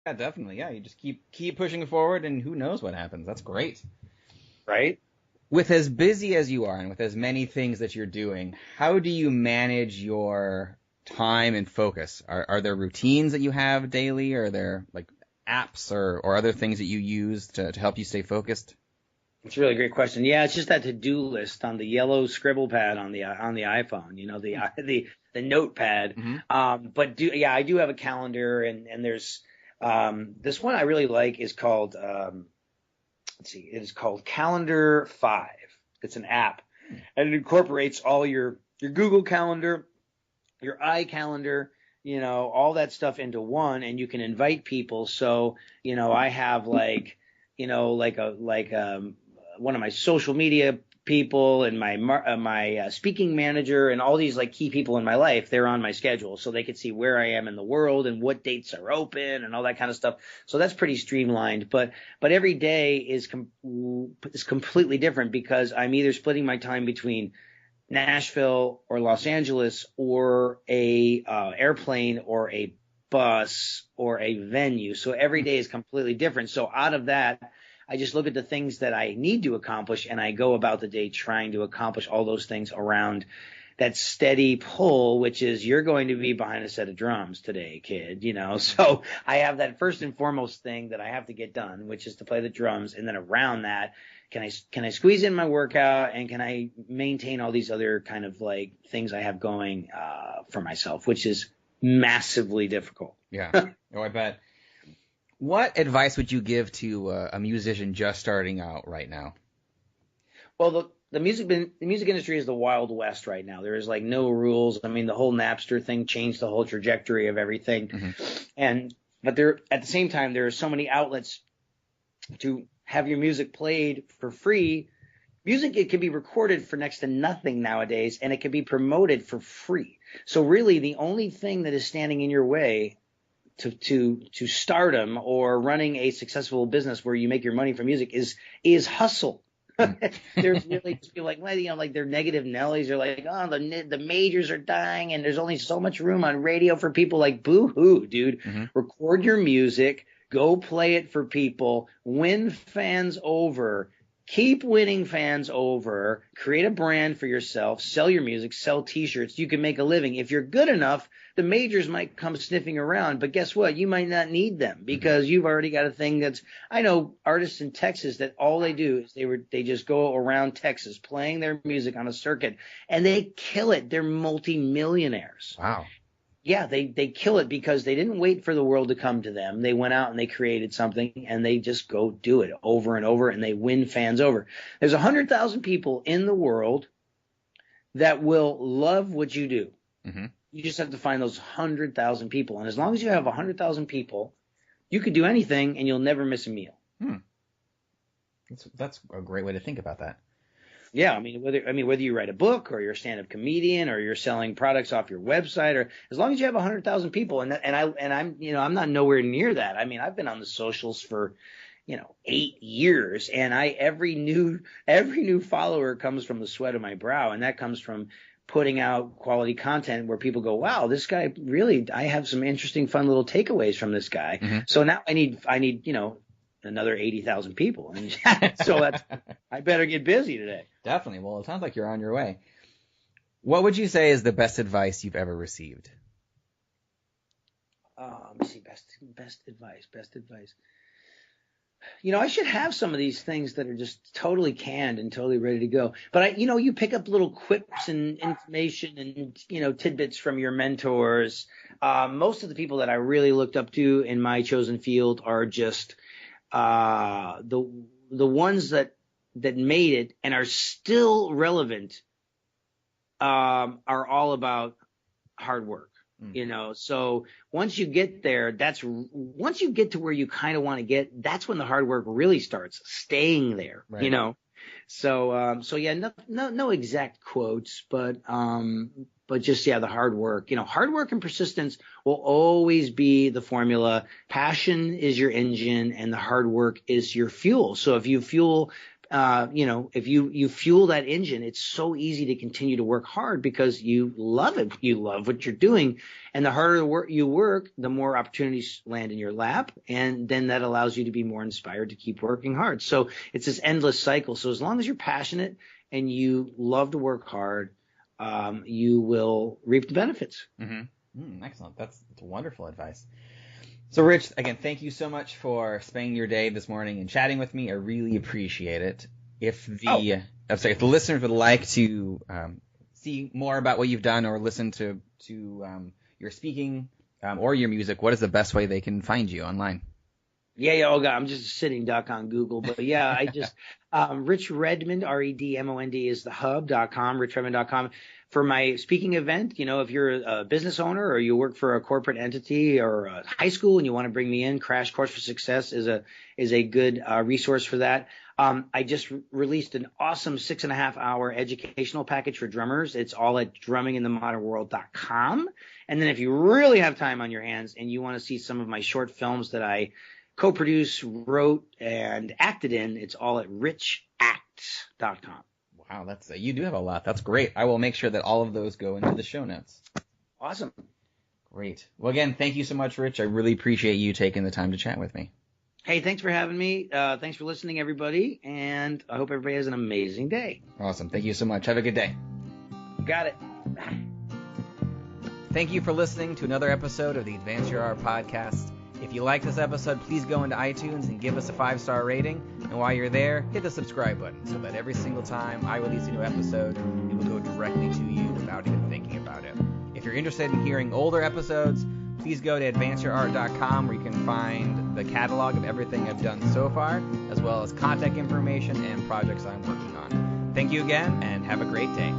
Yeah, definitely. Yeah, you just keep pushing forward, and who knows what happens. That's great. right? With as busy as you are, and with as many things that you're doing, how do you manage your time and focus? Are there routines that you have daily? Or are there like apps or other things that you use to help you stay focused? It's a really great question. Yeah, it's just that to-do list on the yellow scribble pad on the iPhone, the notepad. Hmm. But I do have a calendar, and there's this one I really like is called let's see, it is called Calendar 5. It's an app, and it incorporates all your Google Calendar, your iCalendar, all that stuff into one, and you can invite people. So, I have like, one of my social media people and my speaking manager and all these like key people in my life. They're on my schedule, so they can see where I am in the world and what dates are open and all that kind of stuff. So that's pretty streamlined. But every day is completely different because I'm either splitting my time between Nashville or Los Angeles or a airplane or a bus or a venue. So every day is completely different. So out of that, I just look at the things that I need to accomplish, and I go about the day trying to accomplish all those things around that steady pull, which is you're going to be behind a set of drums today, kid, So I have that first and foremost thing that I have to get done, which is to play the drums. And then around that, can I squeeze in my workout, and can I maintain all these other kind of like things I have going for myself, which is massively difficult. Yeah. Oh, I bet. What advice would you give to a musician just starting out right now? Well, the music industry is the Wild West right now. There is like no rules. I mean, the whole Napster thing changed the whole trajectory of everything. Mm-hmm. But at the same time, there are so many outlets to have your music played for free. Music, it can be recorded for next to nothing nowadays, and it can be promoted for free. So really, the only thing that is standing in your way to stardom or running a successful business where you make your money from music is hustle. There's really people like, well, like they're negative Nellies. They're like, oh, the majors are dying, and there's only so much room on radio for people. Like, boo hoo, dude. Mm-hmm. Record your music, go play it for people, win fans over. Keep winning fans over, create a brand for yourself, sell your music, sell T-shirts. You can make a living. If you're good enough, the majors might come sniffing around, but guess what? You might not need them because you've already got a thing I know artists in Texas that all they do is they just go around Texas playing their music on a circuit, and they kill it. They're multimillionaires. Wow. Yeah, they kill it because they didn't wait for the world to come to them. They went out and they created something, and they just go do it over and over, and they win fans over. There's 100,000 people in the world that will love what you do. Mm-hmm. You just have to find those 100,000 people. And as long as you have 100,000 people, you could do anything and you'll never miss a meal. That's a great way to think about that. Yeah, whether you write a book or you're a stand-up comedian or you're selling products off your website, or as long as you have 100,000 people, and I'm not nowhere near that. I mean, I've been on the socials for 8 years, and every new follower comes from the sweat of my brow, and that comes from putting out quality content where people go, wow, this guy really, I have some interesting, fun little takeaways from this guy. Mm-hmm. So now I need another 80,000 people. And so I better get busy today. Definitely. Well, it sounds like you're on your way. What would you say is the best advice you've ever received? Let me see. Best advice. I should have some of these things that are just totally canned and totally ready to go. But you pick up little quips and information and, tidbits from your mentors. Most of the people that I really looked up to in my chosen field are just the ones that made it and are still relevant, are all about hard work. So once you get there, once you get to where you kind of want to get, that's when the hard work really starts staying there, right. So yeah, no exact quotes, but just, the hard work, hard work and persistence will always be the formula. Passion is your engine and the hard work is your fuel. So if you fuel if you fuel that engine, it's so easy to continue to work hard because you love it. You love what you're doing. And the harder you work, the more opportunities land in your lap. And then that allows you to be more inspired to keep working hard. So it's this endless cycle. So as long as you're passionate and you love to work hard, you will reap the benefits. Mm-hmm. Excellent. That's wonderful advice. So, Rich, again, thank you so much for spending your day this morning and chatting with me. I really appreciate it. If the listeners would like to see more about what you've done or listen to your speaking or your music, what is the best way they can find you online? Yeah. Oh God, I'm just a sitting duck on Google, but yeah, I just Rich Redmond, Redmond is the hub.com, richredmond.com. For my speaking event, if you're a business owner or you work for a corporate entity or a high school and you want to bring me in, Crash Course for Success is a good resource for that. I just released an awesome 6.5-hour educational package for drummers. It's all at drumminginthemodernworld.com. And then if you really have time on your hands and you want to see some of my short films that I co-produced, wrote, and acted in, it's all at richact.com. Wow, you do have a lot. That's great. I will make sure that all of those go into the show notes. Awesome. Great. Well, again, thank you so much, Rich. I really appreciate you taking the time to chat with me. Hey, thanks for having me. Thanks for listening, everybody. And I hope everybody has an amazing day. Awesome. Thank you so much. Have a good day. Got it. Thank you for listening to another episode of the Advance Your Art podcast. If you like this episode, please go into iTunes and give us a 5-star rating. And while you're there, hit the subscribe button so that every single time I release a new episode, it will go directly to you without even thinking about it. If you're interested in hearing older episodes, please go to advanceyourart.com where you can find the catalog of everything I've done so far, as well as contact information and projects I'm working on. Thank you again, and have a great day.